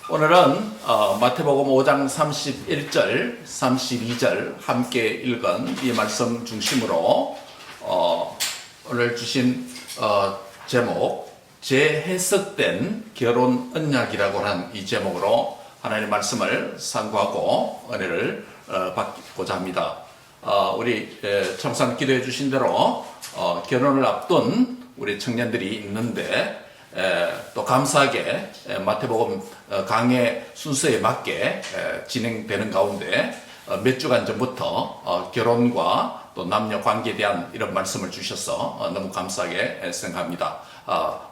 오늘은 마태복음 5장 31절, 32절 함께 읽은 이 말씀 중심으로 오늘 주신 제목, 재해석된 결혼 언약이라고 하는 이 제목으로 하나님의 말씀을 상고하고 은혜를 받고자 합니다. 우리 청산 기도해 주신 대로 결혼을 앞둔 우리 청년들이 있는데 또 감사하게 마태복음 강의 순서에 맞게 진행되는 가운데 몇 주간 전부터 결혼과 또 남녀 관계에 대한 이런 말씀을 주셔서 너무 감사하게 생각합니다.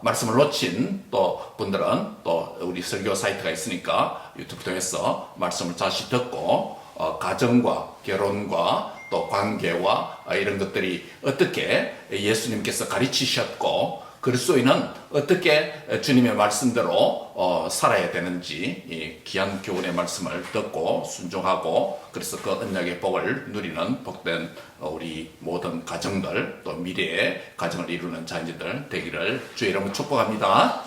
말씀을 놓친 또 분들은 또 우리 설교 사이트가 있으니까 유튜브 통해서 말씀을 다시 듣고 가정과 결혼과 또 관계와 이런 것들이 어떻게 예수님께서 가르치셨고 그리스도인은 어떻게 주님의 말씀대로 살아야 되는지 이 귀한 교훈의 말씀을 듣고 순종하고 그래서 그 언약의 복을 누리는 복된 우리 모든 가정들 또 미래의 가정을 이루는 자녀들 되기를 주의 이름으로 축복합니다.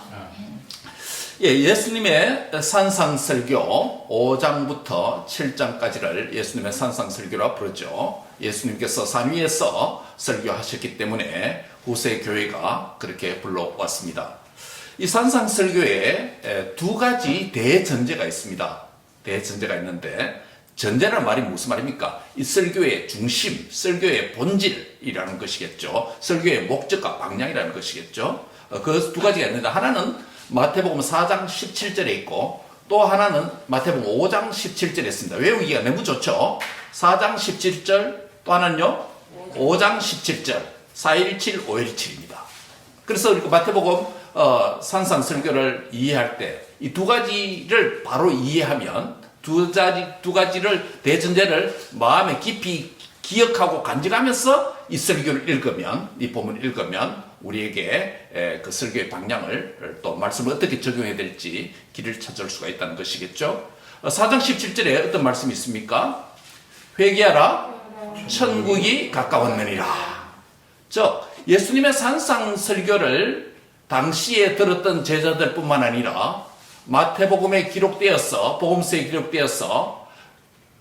예수님의 산상설교 5장부터 7장까지를 예수님의 산상설교라 부르죠. 예수님께서 산 위에서 설교하셨기 때문에 후세 교회가 그렇게 불러왔습니다. 이 산상설교에 두 가지 대전제가 있습니다. 대전제가 있는데 전제란 말이 무슨 말입니까? 이 설교의 중심, 설교의 본질이라는 것이겠죠. 설교의 목적과 방향이라는 것이겠죠. 그 두 가지가 있는데 하나는 마태복음 4장 17절에 있고 또 하나는 마태복음 5장 17절에 있습니다. 외우기가 너무 좋죠. 4장 17절 또 하나는요 5장 17절 417, 517입니다. 그래서 우리 마태복음 산상설교를 이해할 때 이 두 가지를 바로 이해하면 두 가지를 대전제를 마음에 깊이 기억하고 간직하면서 이 설교를 읽으면 이 본문을 읽으면 우리에게 그 설교의 방향을 또 말씀을 어떻게 적용해야 될지 길을 찾을 수가 있다는 것이겠죠. 4장 17절에 어떤 말씀이 있습니까? 회개하라 천국이 가까웠느니라. 즉 예수님의 산상설교를 당시에 들었던 제자들 뿐만 아니라 마태복음에 기록되어서 복음서에 기록되어서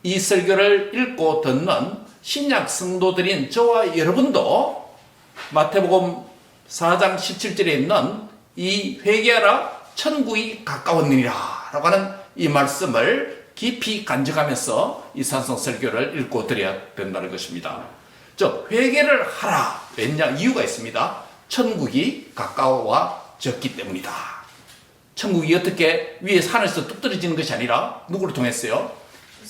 이 설교를 읽고 듣는 신약 성도들인 저와 여러분도 마태복음 4장 17절에 있는 이 회개하라 천국이 가까웠느니라 라고 하는 이 말씀을 깊이 간직하면서 이 산상설교를 읽고 드려야 된다는 것입니다. 즉 회개를 하라. 왜냐? 이유가 있습니다. 천국이 가까워졌기 때문이다. 천국이 어떻게 위에 산에서 뚝 떨어지는 것이 아니라 누구를 통했어요?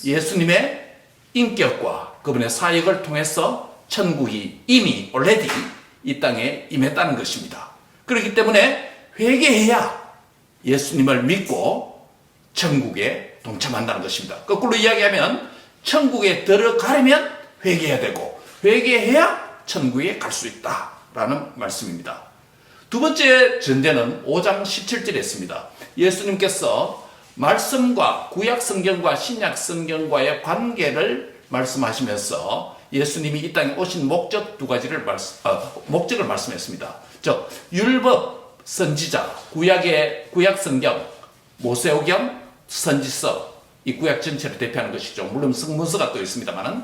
예수님의 인격과 그분의 사역을 통해서 천국이 이미 already 이 땅에 임했다는 것입니다. 그렇기 때문에 회개해야 예수님을 믿고 천국에 동참한다는 것입니다. 거꾸로 이야기하면 천국에 들어가려면 회개해야 되고 회개해야 천국에 갈 수 있다라는 말씀입니다. 두 번째 전제는 5장 17절에 있습니다. 예수님께서 말씀과 구약 성경과 신약 성경과의 관계를 말씀하시면서 예수님이 이 땅에 오신 목적 두 가지를 목적을 말씀했습니다. 즉 율법 선지자 구약 성경 모세오경 선지서 이 구약 전체를 대표하는 것이죠. 물론 성문서가 또 있습니다만은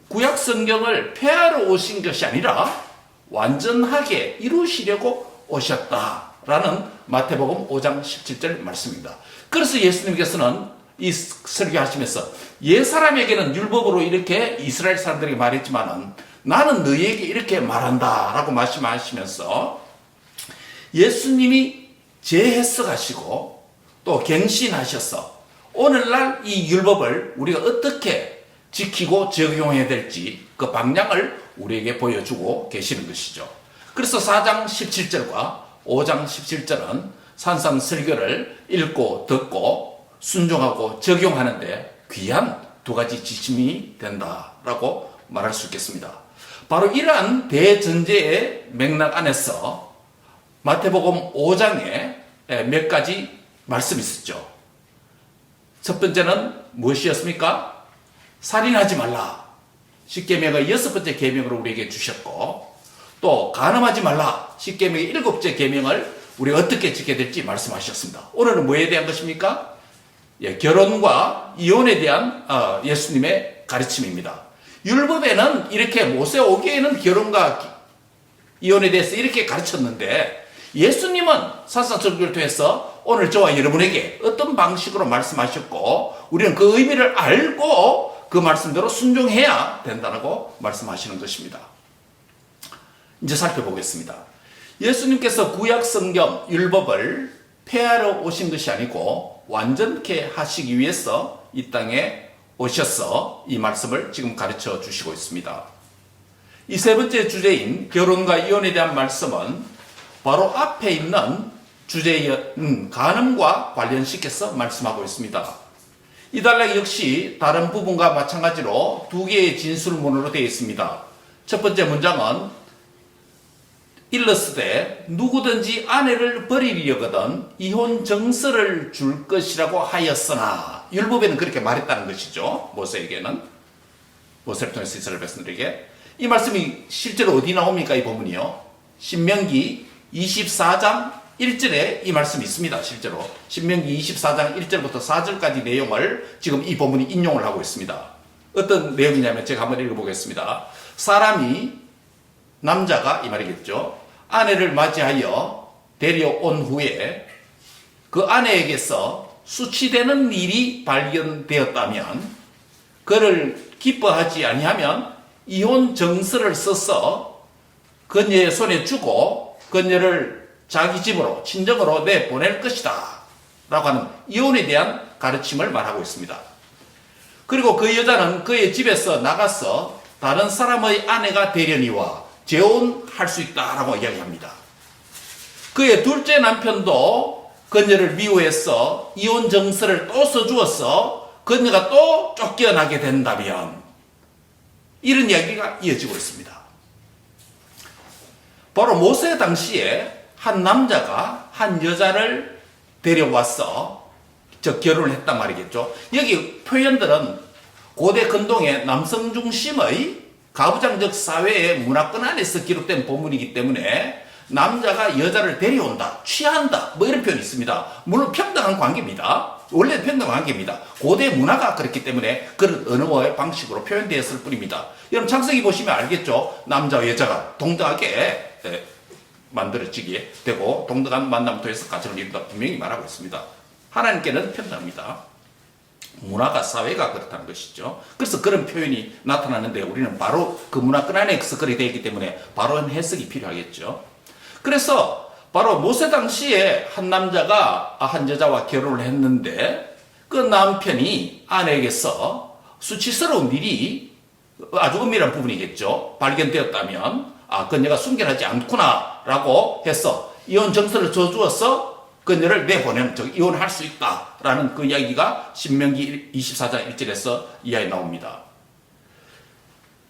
구약 성경을 폐하러 오신 것이 아니라 완전하게 이루시려고 오셨다라는 마태복음 5장 17절 말씀입니다. 그래서 예수님께서는 이 설교하시면서 옛사람에게는 율법으로 이렇게 이스라엘 사람들에게 말했지만은 나는 너희에게 이렇게 말한다 라고 말씀하시면서 예수님이 재해석하시고 또 갱신하셔서 오늘날 이 율법을 우리가 어떻게 지키고 적용해야 될지 그 방향을 우리에게 보여주고 계시는 것이죠. 그래서 4장 17절과 5장 17절은 산상설교를 읽고 듣고 순종하고 적용하는데 귀한 두 가지 지침이 된다라고 말할 수 있겠습니다. 바로 이러한 대전제의 맥락 안에서 마태복음 5장에 몇 가지 말씀이 있었죠. 첫 번째는 무엇이었습니까? 살인하지 말라. 10계명의 6번째 계명으로 우리에게 주셨고 또 간음하지 말라. 10계명의 7번째 계명을 우리가 어떻게 지켜야 될지 말씀하셨습니다. 오늘은 뭐에 대한 것입니까? 결혼과 이혼에 대한 예수님의 가르침입니다. 율법에는 이렇게 모세 오기에는 결혼과 이혼에 대해서 이렇게 가르쳤는데 예수님은 산상설교를 통해서 오늘 저와 여러분에게 어떤 방식으로 말씀하셨고 우리는 그 의미를 알고 그 말씀대로 순종해야 된다고 말씀하시는 것입니다. 이제 살펴보겠습니다. 예수님께서 구약 성경 율법을 폐하러 오신 것이 아니고 완전케 하시기 위해서 이 땅에 오셔서 이 말씀을 지금 가르쳐 주시고 있습니다. 이 세 번째 주제인 결혼과 이혼에 대한 말씀은 바로 앞에 있는 주제인 간음과 관련시켜서 말씀하고 있습니다. 이 단락 역시 다른 부분과 마찬가지로 두 개의 진술문으로 되어 있습니다. 첫 번째 문장은 일렀으되 누구든지 아내를 버리려거든 이혼 정서를 줄 것이라고 하였으나 율법에는 그렇게 말했다는 것이죠. 모세에게는 모세를 통해서 이스라엘 백성들에게 이 말씀이 실제로 어디 나옵니까? 이 본문이요. 신명기 24장 1절에 이 말씀이 있습니다. 실제로 신명기 24장 1절부터 4절까지 내용을 지금 이 본문이 인용을 하고 있습니다. 어떤 내용이냐면 제가 한번 읽어보겠습니다. 사람이 남자가 이 말이겠죠. 아내를 맞이하여 데려온 후에 그 아내에게서 수치되는 일이 발견되었다면 그를 기뻐하지 아니하면 이혼 정서를 써서 그녀의 손에 주고 그녀를 자기 집으로 친정으로 내보낼 것이다 라고 하는 이혼에 대한 가르침을 말하고 있습니다. 그리고 그 여자는 그의 집에서 나가서 다른 사람의 아내가 되려니와 재혼할 수 있다라고 이야기합니다. 그의 둘째 남편도 그녀를 미워해서 이혼 정서를 또 써주어서 그녀가 또 쫓겨나게 된다면 이런 이야기가 이어지고 있습니다. 바로 모세 당시에 한 남자가 한 여자를 데려와서 결혼을 했단 말이겠죠. 여기 표현들은 고대 근동의 남성 중심의 가부장적 사회의 문화권 안에서 기록된 본문이기 때문에 남자가 여자를 데려온다, 취한다, 뭐 이런 표현이 있습니다. 물론 평등한 관계입니다. 원래 평등한 관계입니다. 고대 문화가 그렇기 때문에 그런 언어의 방식으로 표현되었을 뿐입니다. 여러분 창세기 보시면 알겠죠? 남자와 여자가 동등하게 만들어지게 되고 동등한 만남을 통해서 가정을 이룬다 분명히 말하고 있습니다. 하나님께는 평등합니다. 문화가 사회가 그렇다는 것이죠. 그래서 그런 표현이 나타나는데 우리는 바로 그 문화권 안에서 그렇게 되어 있기 때문에 바로 해석이 필요하겠죠. 그래서 바로 모세 당시에 한 남자가 한 여자와 결혼을 했는데 그 남편이 아내에게서 수치스러운 일이 아주 은밀한 부분이겠죠. 발견되었다면 그녀가 순결하지 않구나 라고 해서 이혼 정서를 줘주어서 그녀를 내보내면 이혼할 수 있다라는 그 이야기가 신명기 24장 1절에서 이하에 나옵니다.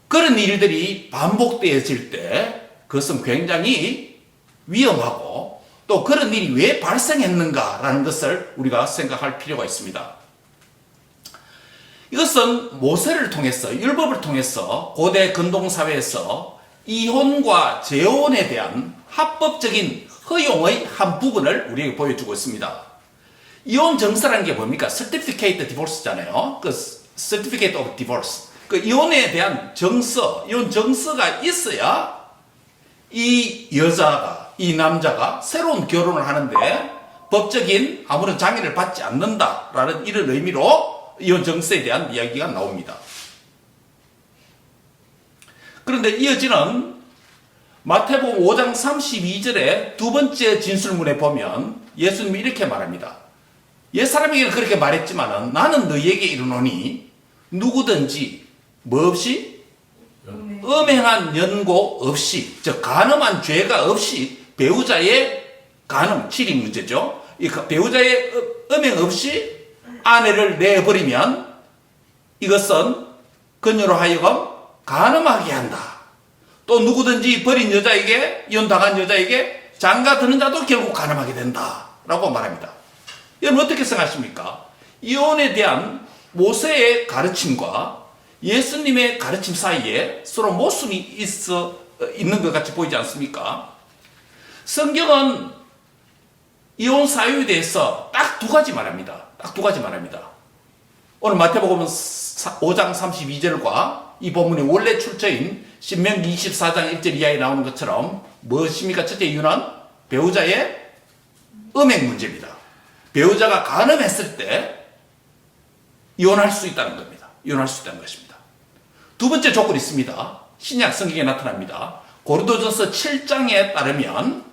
그런 일들이 반복되어질 때 그것은 굉장히 위험하고 또 그런 일이 왜 발생했는가라는 것을 우리가 생각할 필요가 있습니다. 이것은 모세를 통해서 율법을 통해서 고대 근동사회에서 이혼과 재혼에 대한 합법적인 허용의 한 부분을 우리에게 보여주고 있습니다. 이혼 정서라는 게 뭡니까? Certificate Divorce잖아요. 그 Certificate of Divorce. 그 이혼에 대한 정서, 이혼 정서가 있어야 이 여자가, 이 남자가 새로운 결혼을 하는데 법적인 아무런 장애를 받지 않는다라는 이런 의미로 이혼 정서에 대한 이야기가 나옵니다. 그런데 이어지는 마태복음 5장 32절의 두 번째 진술문에 보면 예수님이 이렇게 말합니다. 옛사람에게는 그렇게 말했지만 나는 너희에게 이르노니 누구든지 뭐 없이? 음행한 연고 없이, 즉 간음한 죄가 없이 배우자의 간음, 치리 문제죠. 이 배우자의 음행 없이 아내를 내버리면 이것은 그녀로 하여금 간음하게 한다. 또 누구든지 버린 여자에게, 이혼당한 여자에게 장가 드는 자도 결국 간음하게 된다 라고 말합니다. 여러분 어떻게 생각하십니까? 이혼에 대한 모세의 가르침과 예수님의 가르침 사이에 서로 모순이 있는 것 같이 보이지 않습니까? 성경은 이혼 사유에 대해서 딱 두 가지 말합니다. 딱 두 가지 말합니다. 오늘 마태복음 5장 32절과 이 본문의 원래 출처인 신명기 24장 1절 이하에 나오는 것처럼 무엇입니까? 첫째 이유는 배우자의 음행 문제입니다. 배우자가 간음했을 때 이혼할 수 있다는 겁니다. 이혼할 수 있다는 것입니다. 두 번째 조건이 있습니다. 신약 성경에 나타납니다. 고린도전서 7장에 따르면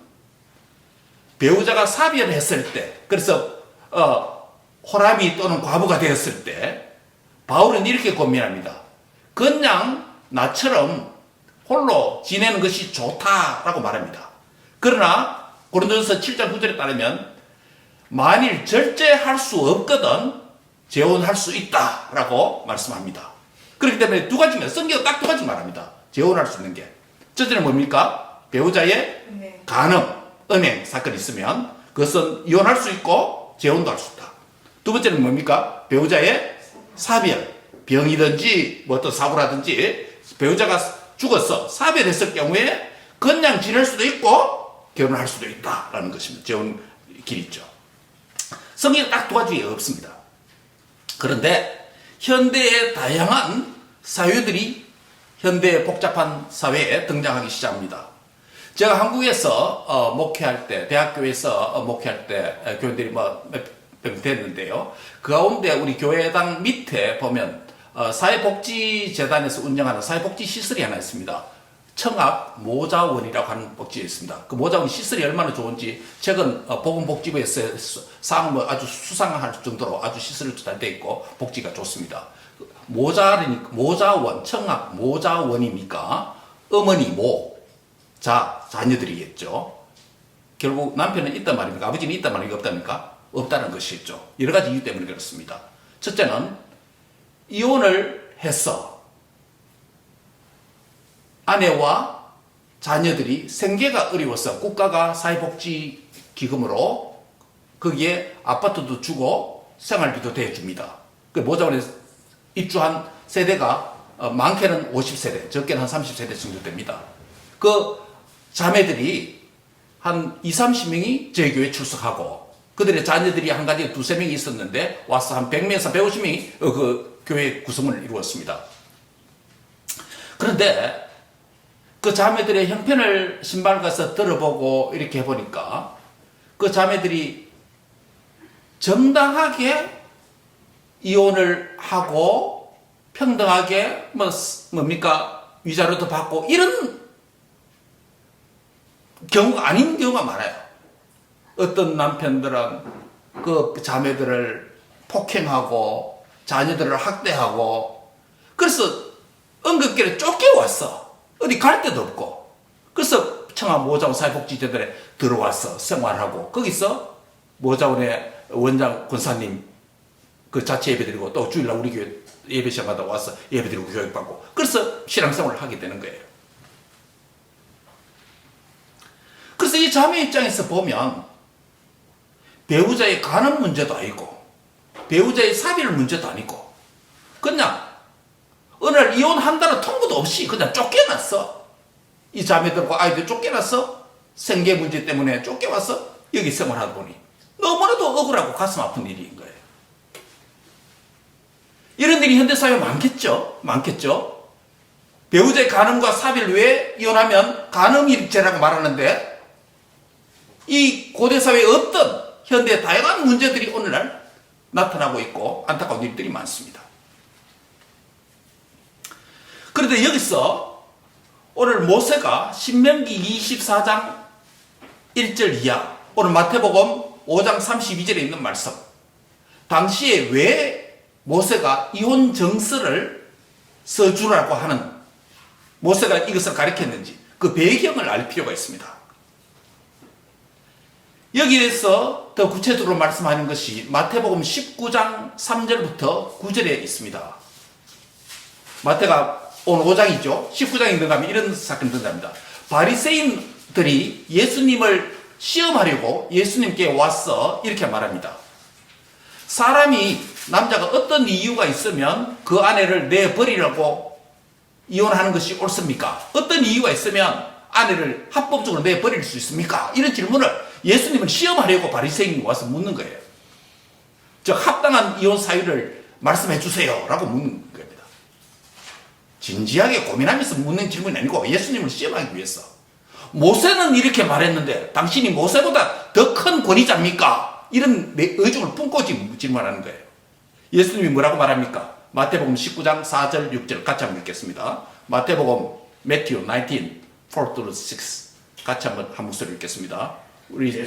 배우자가 사별했을 때, 그래서 호람이 또는 과부가 되었을 때 바울은 이렇게 고민합니다. 그냥 나처럼 홀로 지내는 것이 좋다라고 말합니다. 그러나 고린도전서 7장 9절에 따르면 만일 절제할 수 없거든 재혼할 수 있다라고 말씀합니다. 그렇기 때문에 두 가지면 성경은 딱 두 가지 말합니다. 재혼할 수 있는 게. 첫째는 뭡니까? 배우자의 간음, 음행 사건이 있으면 그것은 이혼할 수 있고 재혼도 할 수 있다. 두 번째는 뭡니까? 배우자의 사별, 병이든지 뭐 어떤 사고라든지 배우자가 죽어서 사별했을 경우에 그냥 지낼 수도 있고 결혼할 수도 있다라는 것입니다. 재혼 길이 있죠. 성경에 딱 두 가지가 없습니다. 그런데 현대의 다양한 사유들이 현대의 복잡한 사회에 등장하기 시작합니다. 제가 한국에서 목회할 때, 대학교에서 목회할 때 교인들이 몇 명 됐는데요. 그 가운데 우리 교회당 밑에 보면 사회복지재단에서 운영하는 사회복지시설이 하나 있습니다. 청학 모자원이라고 하는 복지가 있습니다. 그 모자원 시설이 얼마나 좋은지 최근 보건복지부에서 상을 아주 수상할 정도로 아주 시설이 잘 되어 있고 복지가 좋습니다. 모자원, 청학 모자원이니까 어머니 모, 자녀들이겠죠. 결국 남편은 있단 말입니까? 아버지는 있단 말입니까? 없답니까? 없다는 것이겠죠. 여러 가지 이유 때문에 그렇습니다. 첫째는 이혼을 해서 아내와 자녀들이 생계가 어려워서 국가가 사회복지기금으로 거기에 아파트도 주고 생활비도 대줍니다. 그 모자원에 입주한 세대가 많게는 50세대, 적게는 한 30세대 정도 됩니다. 그 자매들이 한 20-30명이 저희 교회에 출석하고 그들의 자녀들이 한 가지에 2-3명이 있었는데 와서 한 100명에서 150명이 그 교회 구성을 이루었습니다. 그런데 그 자매들의 형편을 신발 가서 들어보고 이렇게 해보니까 그 자매들이 정당하게 이혼을 하고 평등하게 뭡니까 위자료도 받고 이런 경우가 아닌 경우가 많아요. 어떤 남편들은 그 자매들을 폭행하고 자녀들을 학대하고 그래서 응급기를 쫓겨왔어. 어디 갈 데도 없고. 그래서 청아 모자원 사회복지재단에 들어와서 생활하고 거기서 모자원의 원장 권사님 그 자체 예배 드리고 또 주일날 우리 교회 예배 시간마다 와서 예배 드리고 교육받고 그래서 신앙생활을 하게 되는 거예요. 그래서 이 자매 입장에서 보면 배우자의 간음 문제도 아니고 배우자의 사별 문제도 아니고 그냥 어느 날 이혼한다는 통보도 없이 그냥 쫓겨났어. 이 자매들과 아이들 쫓겨났어. 생계 문제 때문에 쫓겨와서 여기 생활하다 보니 너무나도 억울하고 가슴 아픈 일인 거예요. 이런 일이 현대사회에 많겠죠. 많겠죠. 배우자의 간음과 사별 외에 이혼하면 간음일죄라고 말하는데 이 고대사회에 어떤 현대의 다양한 문제들이 오늘날 나타나고 있고 안타까운 일들이 많습니다. 그런데 여기서 오늘 모세가 신명기 24장 1절 이하 오늘 마태복음 5장 32절에 있는 말씀 당시에 왜 모세가 이혼 정서를 써주라고 하는 모세가 이것을 가르쳤는지 그 배경을 알 필요가 있습니다. 여기에서 더 구체적으로 말씀하는 것이 마태복음 19장 3절부터 9절에 있습니다. 마태가 오늘 5장이죠. 19장에 들어가면 이런 사건이 등장합니다. 바리새인들이 예수님을 시험하려고 예수님께 와서 이렇게 말합니다. 사람이 남자가 어떤 이유가 있으면 그 아내를 내버리라고 이혼하는 것이 옳습니까? 어떤 이유가 있으면 아내를 합법적으로 내버릴 수 있습니까? 이런 질문을 예수님은 시험하려고 바리새인이 와서 묻는 거예요. 즉 합당한 이혼 사유를 말씀해 주세요 라고 묻는 겁니다. 진지하게 고민하면서 묻는 질문이 아니고 예수님을 시험하기 위해서. 모세는 이렇게 말했는데 당신이 모세보다 더 큰 권위자입니까? 이런 의중을 품고 질문하는 거예요. 예수님이 뭐라고 말합니까? 마태복음 19장 4절 6절 같이 한번 읽겠습니다. 마태복음 Matthew 19, 4-6 같이 한번 한 목소리 읽겠습니다. 우리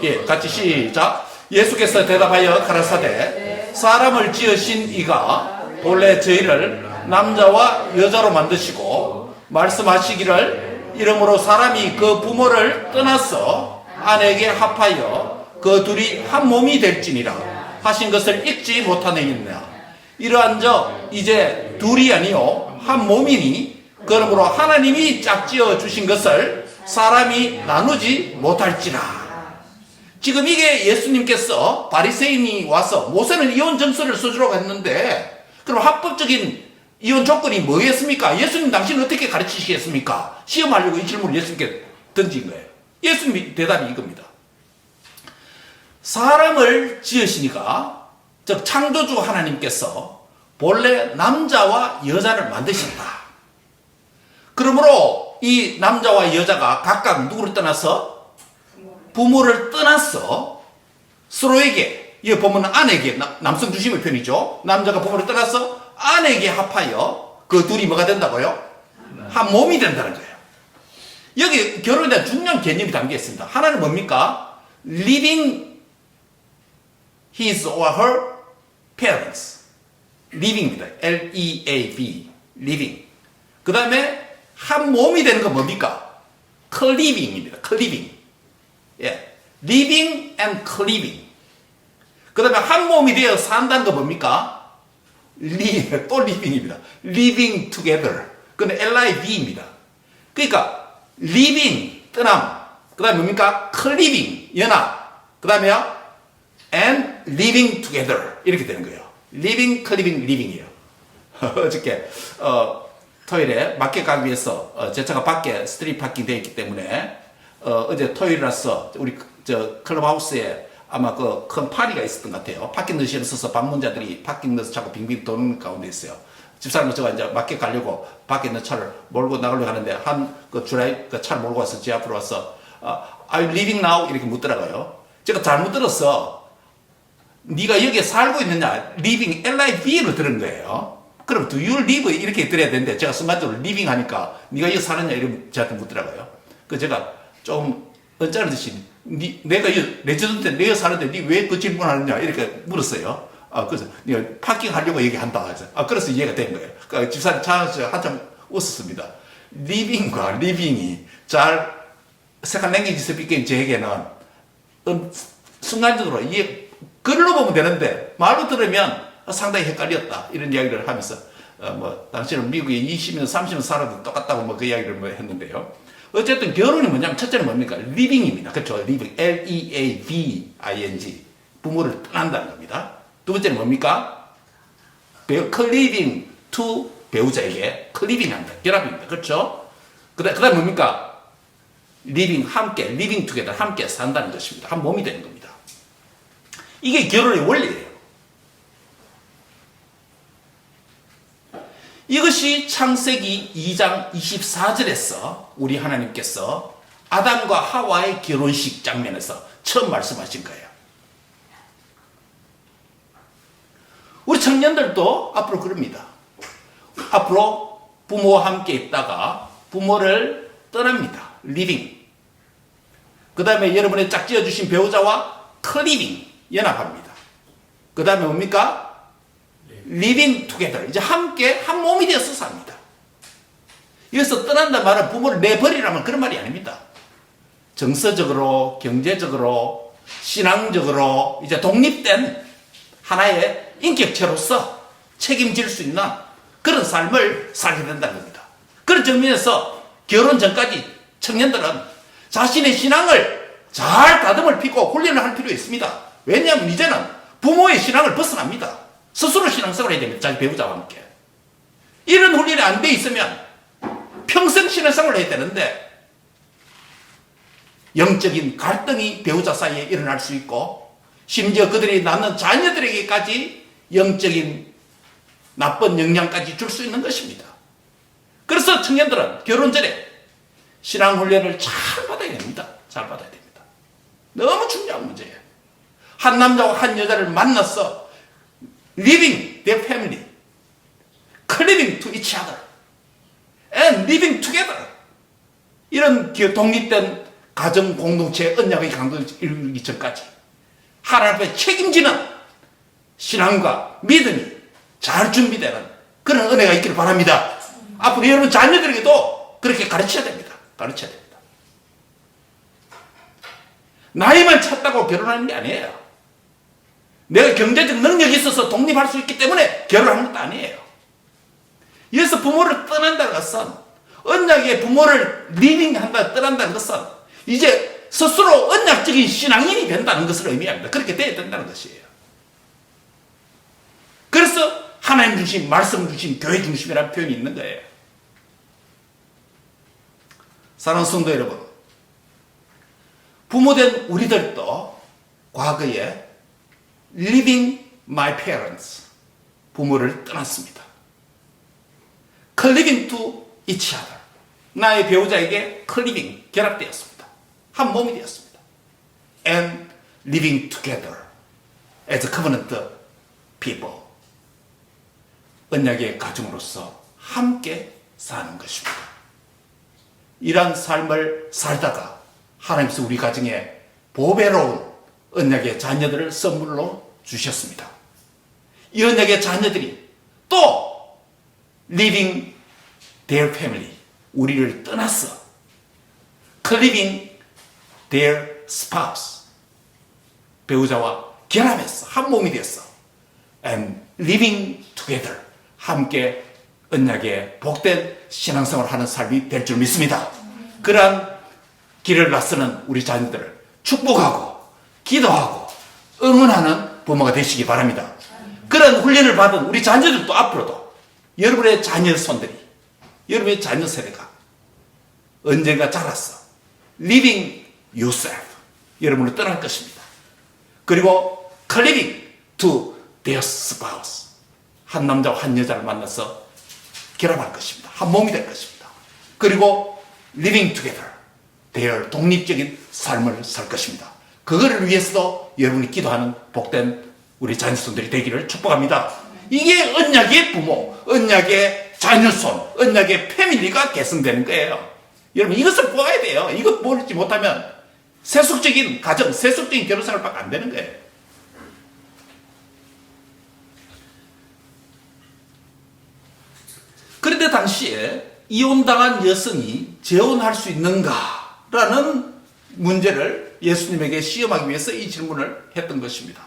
예, 같이 시작. 예수께서 대답하여 가라사대 사람을 지으신 이가 본래 저희를 남자와 여자로 만드시고 말씀하시기를 이러므로 사람이 그 부모를 떠나서 아내에게 합하여 그 둘이 한 몸이 될지니라 하신 것을 읽지 못하느냐. 이러한즉 이제 둘이 아니요 한 몸이니 그러므로 하나님이 짝지어 주신 것을 사람이 나누지 못할지라. 지금 이게 예수님께서 바리새인이 와서 모세는 이혼 정서를 써주라고 했는데 그럼 합법적인 이혼 조건이 뭐겠습니까? 예수님 당신은 어떻게 가르치시겠습니까? 시험하려고 이 질문을 예수님께 던진 거예요. 예수님 대답이 이겁니다. 사람을 지으시니까 즉 창조주 하나님께서 본래 남자와 여자를 만드신다. 그러므로 이 남자와 여자가 각각 누구를 떠나서 부모를 떠나서 서로에게, 이 보면 아내에게, 남성 중심의 편이죠. 남자가 부모를 떠나서 아내에게 합하여 그 둘이 뭐가 된다고요? 한 몸이 된다는 거예요. 여기 결혼에 대한 중요한 개념이 담겨 있습니다. 하나는 뭡니까? Living his or her parents. living입니다. L-E-A-V. living. 그 다음에 한 몸이 되는 건 뭡니까? cleaving입니다. cleaving. 예. living and cleaving. 그 다음에 한 몸이 되어 산다는 건 뭡니까? 또 living입니다. living together. 그건 L-I-V입니다. 그러니까 living, 떠남. 그 다음에 뭡니까? cleaving, 연합. 그 다음에요? and living together. 이렇게 되는 거예요. living, cleaving, living이에요. 어저께 토요일에 마켓 가기 위해서 제 차가 밖에 스트릿 파킹 되어 있기 때문에 어제 토요일이라서 우리 클럽하우스에 아마 그 큰 파리가 있었던 것 같아요. 파킹 넣으시를 써서 방문자들이 파킹 넣어서 자꾸 빙빙 도는 가운데 있어요. 집사람은 제가 이제 마켓 가려고 밖에 있는 차를 몰고 나가려고 하는데 그 차를 몰고 와서 제 앞으로 와서 Are you living now? 이렇게 묻더라고요. 제가 잘못 들었어. 네가 여기에 살고 있느냐? living, L-I-V로 들은 거예요. 그럼 do you live? 이렇게 들어야 되는데 제가 순간적으로 living 하니까 네가 여기 사느냐? 이렇게 저한테 묻더라고요. 그래서 제가 좀 언짢은 듯이 내가 이 레지던트에 내가 사는데 네 왜 그 질문하느냐? 이렇게 물었어요. 그래서 네가 파킹 하려고 얘기한다. 그래서 이해가 된 거예요. 그러니까 집사님 차 안에서 한참 웃었습니다. living과 living이 잘 세컨 랭귀지 스피킹 저에게는 순간적으로 글로 보면 되는데 말로 들으면 상당히 헷갈렸다 이런 이야기를 하면서 당신은 미국에 20년 30년 살아도 똑같다고 그 이야기를 했는데요. 어쨌든 결혼이 뭐냐면 첫째는 뭡니까? living입니다. 그렇죠? living, L-E-A-V-I-N-G. 부모를 떠난다는 겁니다. 두 번째는 뭡니까? cleaving to 배우자에게 cleaving 한다. 결합입니다. 그렇죠? 그 다음에 뭡니까? living, 함께, living together, 함께 산다는 것입니다. 한 몸이 되는 겁니다. 이게 결혼의 원리예요. 이것이 창세기 2장 24절에서 우리 하나님께서 아담과 하와의 결혼식 장면에서 처음 말씀하신 거예요. 우리 청년들도 앞으로 그럽니다. 앞으로 부모와 함께 있다가 부모를 떠납니다. living. 그 다음에 여러분의 짝지어 주신 배우자와 cleaving, 연합합니다. 그 다음에 뭡니까? living together. 이제 함께 한 몸이 되어서 삽니다. 여기서 떠난다 말은 부모를 내버리라면 그런 말이 아닙니다. 정서적으로, 경제적으로, 신앙적으로 이제 독립된 하나의 인격체로서 책임질 수 있는 그런 삶을 살게 된다는 겁니다. 그런 측면에서 결혼 전까지 청년들은 자신의 신앙을 잘 다듬을 피고 훈련을 할 필요가 있습니다. 왜냐하면 이제는 부모의 신앙을 벗어납니다. 스스로 신앙생활을 해야 됩니다. 자기 배우자와 함께. 이런 훈련이 안 돼 있으면 평생 신앙생활을 해야 되는데 영적인 갈등이 배우자 사이에 일어날 수 있고 심지어 그들이 낳는 자녀들에게까지 영적인 나쁜 영향까지 줄 수 있는 것입니다. 그래서 청년들은 결혼 전에 신앙훈련을 잘 받아야 됩니다. 잘 받아야 됩니다. 너무 중요한 문제예요. 한 남자와 한 여자를 만나서 living their family, cleaving to each other, and living together. 이런 독립된 가정 공동체의 언약의 강도를 이루기 전까지 하나님 앞에 책임지는 신앙과 믿음이 잘 준비되는 그런 은혜가 있기를 바랍니다. 앞으로 여러분 자녀들에게도 그렇게 가르쳐야 됩니다. 가르쳐야 됩니다. 나이만 찼다고 결혼하는 게 아니에요. 내가 경제적 능력이 있어서 독립할 수 있기 때문에 결혼하는 것도 아니에요. 그래서 부모를 떠난다는 것은 언약의 부모를 리빙한다 떠난다는 것은 이제 스스로 언약적인 신앙인이 된다는 것을 의미합니다. 그렇게 돼야 된다는 것이에요. 그래서 하나님 중심, 말씀 중심, 교회 중심이라는 표현이 있는 거예요. 사랑하는 성도 여러분, 부모된 우리들도 과거에 leaving my parents, 부모를 떠났습니다. cleaving to each other, 나의 배우자에게 cleaving, 결합되었습니다. 한 몸이 되었습니다. and living together as a covenant people, 언약의 가정으로서 함께 사는 것입니다. 이러한 삶을 살다가 하나님께서 우리 가정에 보배로운 언약의 자녀들을 선물로 주셨습니다. 이 언약의 자녀들이 또 living their family, 우리를 떠났어. cleaving their spouse, 배우자와 결합했어. 한 몸이 됐어. and living together, 함께 언약의 복된 신앙생활을 하는 삶이 될 줄 믿습니다. 그러한 길을 나서는 우리 자녀들을 축복하고 기도하고 응원하는 부모가 되시기 바랍니다. 그런 훈련을 받은 우리 자녀들도 앞으로도 여러분의 자녀 손들이, 여러분의 자녀 세대가 언젠가 자라서 living yourself, 여러분을 떠날 것입니다. 그리고 cleaving to their spouse, 한 남자와 한 여자를 만나서 결합할 것입니다. 한 몸이 될 것입니다. 그리고 living together, their 독립적인 삶을 살 것입니다. 그거를 위해서도 여러분이 기도하는 복된 우리 자녀손들이 되기를 축복합니다. 이게 언약의 부모, 언약의 자녀손, 언약의 패밀리가 계승되는 거예요. 여러분 이것을 보아야 돼요. 이것 보지 못하면 세속적인 가정, 세속적인 결혼생활밖에 안 되는 거예요. 그런데 당시에 이혼당한 여성이 재혼할 수 있는가라는 문제를 예수님에게 시험하기 위해서 이 질문을 했던 것입니다.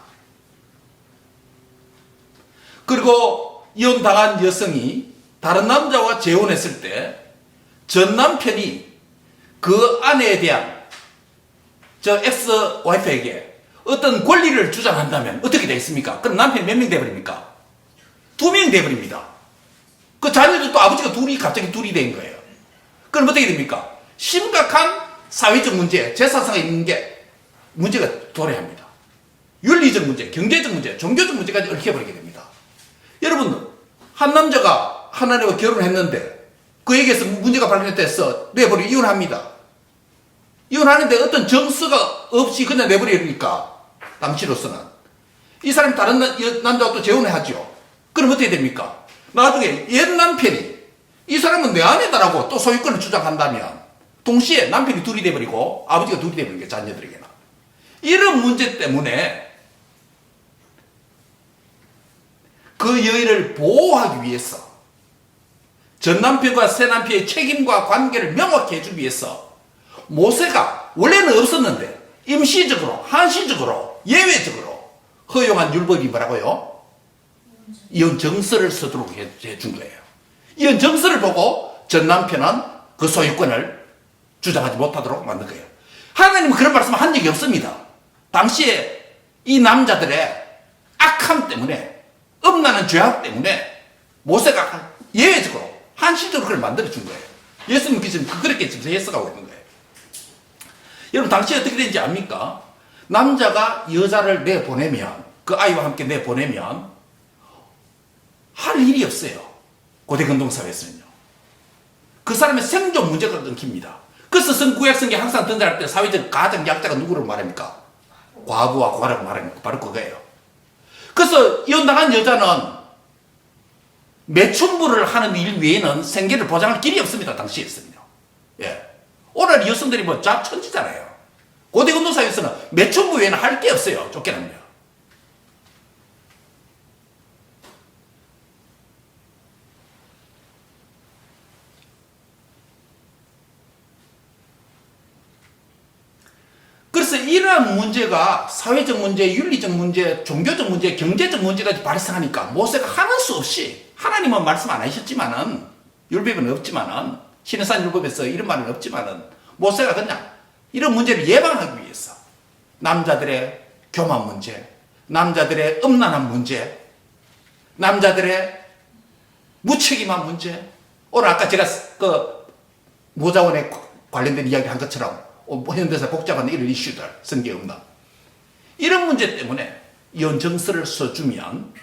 그리고 이혼당한 여성이 다른 남자와 재혼했을 때 전 남편이 그 아내에 대한 엑스-와이프에게 어떤 권리를 주장한다면 어떻게 되겠습니까? 그럼 남편이 몇 명 되어버립니까? 2명 되어버립니다. 그 자녀들도 아버지가 갑자기 둘이 된 거예요. 그럼 어떻게 됩니까? 심각한 사회적 문제, 재산상에 있는 게 문제가 도래합니다. 윤리적 문제, 경제적 문제, 종교적 문제까지 얽혀버리게 됩니다. 여러분, 한 남자가 한 아내와 결혼을 했는데 그에게서 문제가 발견돼서 내버려 이혼합니다. 이혼하는데 어떤 정서가 없이 그냥 내버리니까 당시로서는 이 사람이 다른 남자와 또 재혼을 하죠. 그럼 어떻게 됩니까? 나중에 옛 남편이 이 사람은 내 아내다라고 또 소유권을 주장한다면 동시에 남편이 둘이 돼버리고 아버지가 둘이 돼버리는 게 자녀들에게는. 이런 문제 때문에 그 여인을 보호하기 위해서 전 남편과 새 남편의 책임과 관계를 명확히 해주기 위해서 모세가 원래는 없었는데 임시적으로, 한시적으로, 예외적으로 허용한 율법이 뭐라고요? 이혼 정서를 쓰도록 해준 거예요. 이혼 정서를 보고 전 남편은 그 소유권을 주장하지 못하도록 만든 거예요. 하나님은 그런 말씀을 한 적이 없습니다. 당시에 이 남자들의 악함 때문에, 엄나는 죄악 때문에 모세가 예외적으로 한시적으로 그걸 만들어준 거예요. 예수님께서는 그렇게 지금 해석하고 있는 거예요. 여러분 당시 어떻게 되는지 압니까? 남자가 여자를 내보내면, 그 아이와 함께 내보내면 할 일이 없어요. 고대 근동사회에서는요. 그 사람의 생존 문제가 끊깁니다. 그래서 구약성경에 항상 등장할 때 사회적 가장 약자가 누구를 말합니까? 과부와 고아라고 말합니까? 바로 그거예요. 그래서 이혼당한 여자는 매춘부를 하는 일 외에는 생계를 보장할 길이 없습니다. 당시에서는요. 예. 오늘 여성들이 뭐 잡천지잖아요. 고대 근동사회에서는 매춘부 외에는 할 게 없어요. 쫓겨납니다. 그래서 이러한 문제가 사회적 문제, 윤리적 문제, 종교적 문제, 경제적 문제까지 발생하니까 모세가 하는 수 없이, 하나님은 말씀 안 하셨지만은, 율법은 없지만은, 신해산 율법에서 이런 말은 없지만은, 모세가 그냥 이런 문제를 예방하기 위해서 남자들의 교만 문제, 남자들의 음란한 문제, 남자들의 무책임한 문제, 오늘 아까 제가 그 모자원에 관련된 이야기 한 것처럼 현대사 복잡한 이런 이슈들, 성경음란, 이런 문제 때문에 이혼 정서를 써주면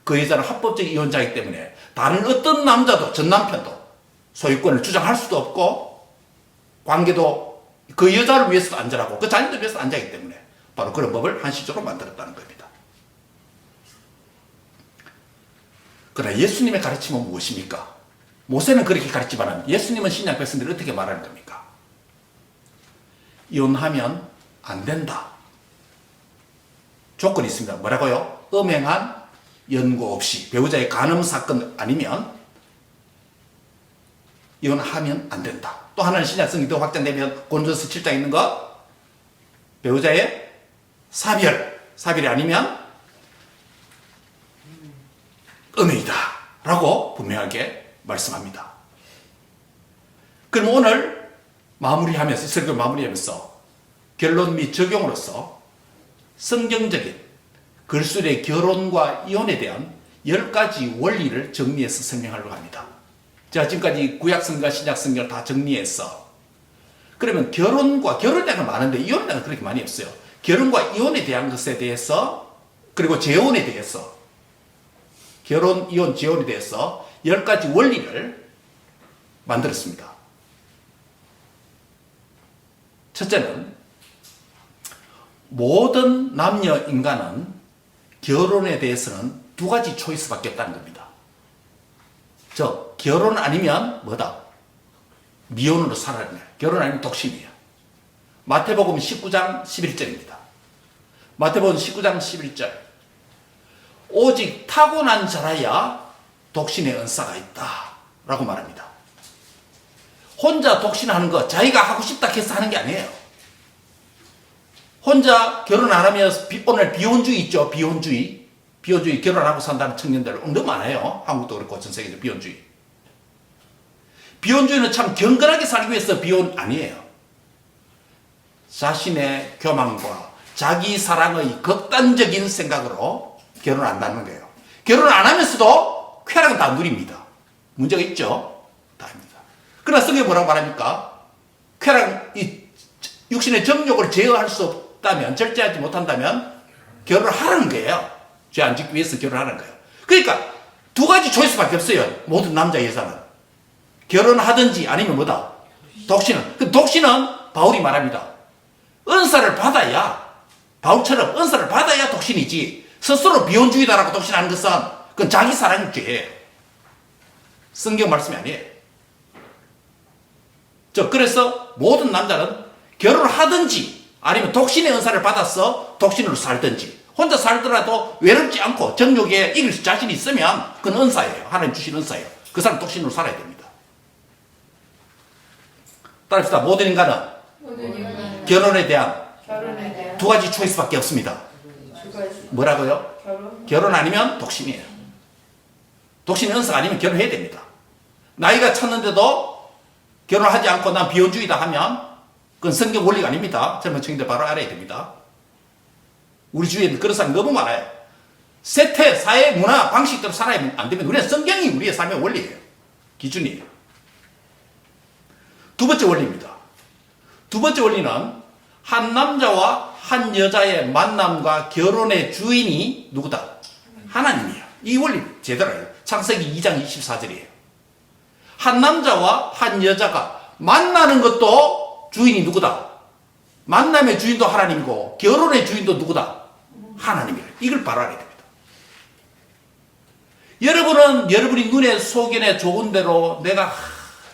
그 여자는 합법적 이혼자이기 때문에 다른 어떤 남자도, 전 남편도 소유권을 주장할 수도 없고, 관계도 그 여자를 위해서도 안전하고 그 자녀들 위해서도 안전하기 때문에 바로 그런 법을 한시적으로 만들었다는 겁니다. 그러나 예수님의 가르침은 무엇입니까? 모세는 그렇게 가르치지만 예수님은 신약 백성들이 어떻게 말하는 겁니까? 이혼하면 안 된다. 조건이 있습니다. 뭐라고요? 음행한 연고 없이, 배우자의 간음 사건 아니면 이혼하면 안 된다. 또 하나는 신약성이 더 확장되면 고린도서 7장에 있는 거, 배우자의 사별이 아니면 음행이다 라고 분명하게 말씀합니다. 그럼 오늘 마무리하면서, 설교를 마무리하면서 결론 및 적용으로서 성경적인 글술의 결혼과 이혼에 대한 10가지 원리를 정리해서 설명하려고 합니다. 제가 지금까지 구약성경과 신약성경을 다 정리해서, 그러면 결혼에 대한 건 많은데 이혼에 대한 건 그렇게 많이 없어요. 결혼과 이혼에 대한 것에 대해서, 그리고 재혼에 대해서, 결혼, 이혼, 재혼에 대해서 10가지 원리를 만들었습니다. 첫째는 모든 남녀 인간은 결혼에 대해서는 2가지 초이스밖에 없다는 겁니다. 결혼 아니면 뭐다? 미혼으로 살아야 돼요. 결혼 아니면 독신이에요. 마태복음 19장 11절입니다. 마태복음 19장 11절. 오직 타고난 자라야 독신의 은사가 있다 라고 말합니다. 혼자 독신하는 거 자기가 하고 싶다 해서 하는 게 아니에요. 혼자 결혼 안 하면, 오늘 비혼주의 있죠. 비혼주의 결혼하고 산다는 청년들 너무 많아요. 한국도 그렇고 전 세계도 비혼주의. 비혼주의는 참 경건하게 살기 위해서 비혼 아니에요. 자신의 교만과 자기 사랑의 극단적인 생각으로 결혼한다는 거예요. 결혼 안 하면서도 쾌락은 다 누립니다. 문제가 있죠? 다 합니다. 그러나 성경이 뭐라고 말합니까? 쾌락, 육신의 정욕을 제어할 수 없다면, 절제하지 못한다면 결혼을 하라는 거예요. 죄 안 짓기 위해서 결혼하는 거예요. 그러니까 2가지 초이스밖에 없어요. 모든 남자, 여자는. 결혼하든지 아니면 뭐다? 독신은. 그 독신은 바울이 말합니다. 은사를 받아야, 바울처럼 은사를 받아야 독신이지, 스스로 비혼주의다라고 독신하는 것은 그건 자기 사랑의 죄예요. 성경 말씀이 아니에요. 그래서 모든 남자는 결혼을 하든지 아니면 독신의 은사를 받아서 독신으로 살든지, 혼자 살더라도 외롭지 않고 정욕에 이길 자신이 있으면 그건 은사예요. 하나님 주신 은사예요. 그 사람 독신으로 살아야 됩니다. 따라합시다. 모든 인간은 결혼에 대한 2가지 초이스밖에 없습니다. 뭐라고요? 결혼 아니면 독신이에요. 독신의 은사가 아니면 결혼해야 됩니다. 나이가 찼는데도 결혼하지 않고 난 비혼주의다 하면 그건 성경 원리가 아닙니다. 젊은 청년들 바로 알아야 됩니다. 우리 주위에는 그런 사람이 너무 많아요. 세태, 사회, 문화, 방식대로 살아야 안 되면 우리는 성경이 우리의 삶의 원리예요. 기준이에요. 2번째 원리입니다. 2번째 원리는 한 남자와 한 여자의 만남과 결혼의 주인이 누구다? 하나님이에요. 이 원리 제대로 해요. 창세기 2장 24절이에요. 한 남자와 한 여자가 만나는 것도 주인이 누구다? 만남의 주인도 하나님이고 결혼의 주인도 누구다? 하나님이에요. 이걸 바로 알아야 됩니다. 여러분은 여러분이 눈에 속견에 좋은 대로 내가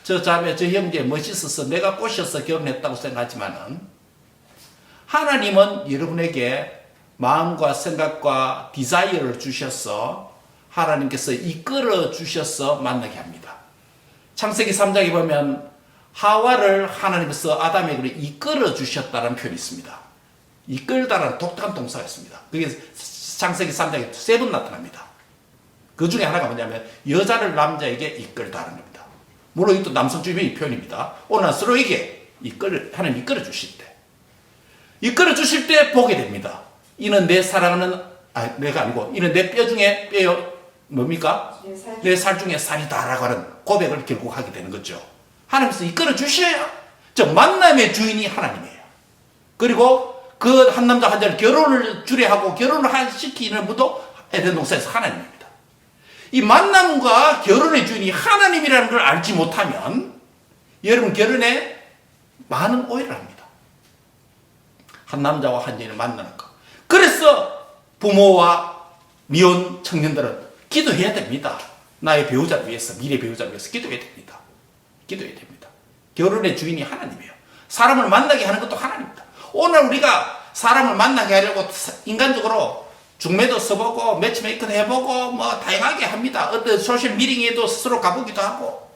저 자매 저 형제 멋있어서 내가 꼬셔서 결혼했다고 생각하지만은 하나님은 여러분에게 마음과 생각과 디자이어를 주셔서 하나님께서 이끌어 주셔서 만나게 합니다. 창세기 3장에 보면 하와를 하나님께서 아담에게 이끌어 주셨다는 표현이 있습니다. 이끌다라는 독특한 동사가 있습니다. 그게 창세기 3장에 3번 나타납니다. 그 중에 하나가 뭐냐면 여자를 남자에게 이끌다라는 겁니다. 물론 이것도 남성주의의 표현입니다. 오늘 서로에게 하나님 이끌어 주실 때 이끌어 주실 때 보게 됩니다. 이는 내 사랑하는 내가 아니고 이는 내 뼈 중에 뼈요 뭡니까? 내 살 중에 살이다라고 하는 고백을 결국 하게 되는 거죠. 하나님께서 이끌어 주셔야 즉 만남의 주인이 하나님이에요. 그리고 그 한 남자 한 여자를 결혼을 주례하고 결혼을 시키는 분도 에덴 동산에서 하나님입니다. 이 만남과 결혼의 주인이 하나님이라는 걸 알지 못하면 여러분 결혼에 많은 오해를 합니다. 한 남자와 한 여인을 만나는 것. 그래서 부모와 미혼 청년들은 기도해야 됩니다. 나의 배우자를 위해서, 미래 배우자를 위해서 기도해야 됩니다. 기도해야 됩니다. 결혼의 주인이 하나님이에요. 사람을 만나게 하는 것도 하나님입니다. 오늘 우리가 사람을 만나게 하려고 인간적으로 중매도 써보고 매치메이크도 해보고 뭐 다양하게 합니다. 어떤 소셜 미팅에도 스스로 가보기도 하고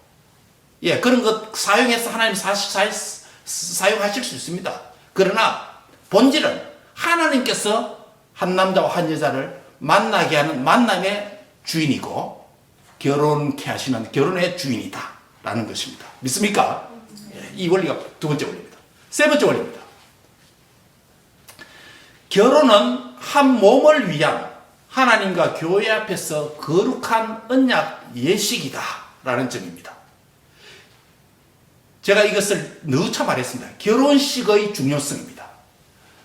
그런 것 사용해서 하나님 사용하실 수 있습니다. 그러나 본질은 하나님께서 한 남자와 한 여자를 만나게 하는 만남의 주인이고 결혼케 하시는 결혼의 주인이다 라는 것입니다. 믿습니까? 이 원리가 두 번째 원리입니다. 세 번째 원리입니다. 결혼은 한 몸을 위한 하나님과 교회 앞에서 거룩한 언약 예식이다 라는 점입니다. 제가 이것을 누차 말했습니다. 결혼식의 중요성입니다.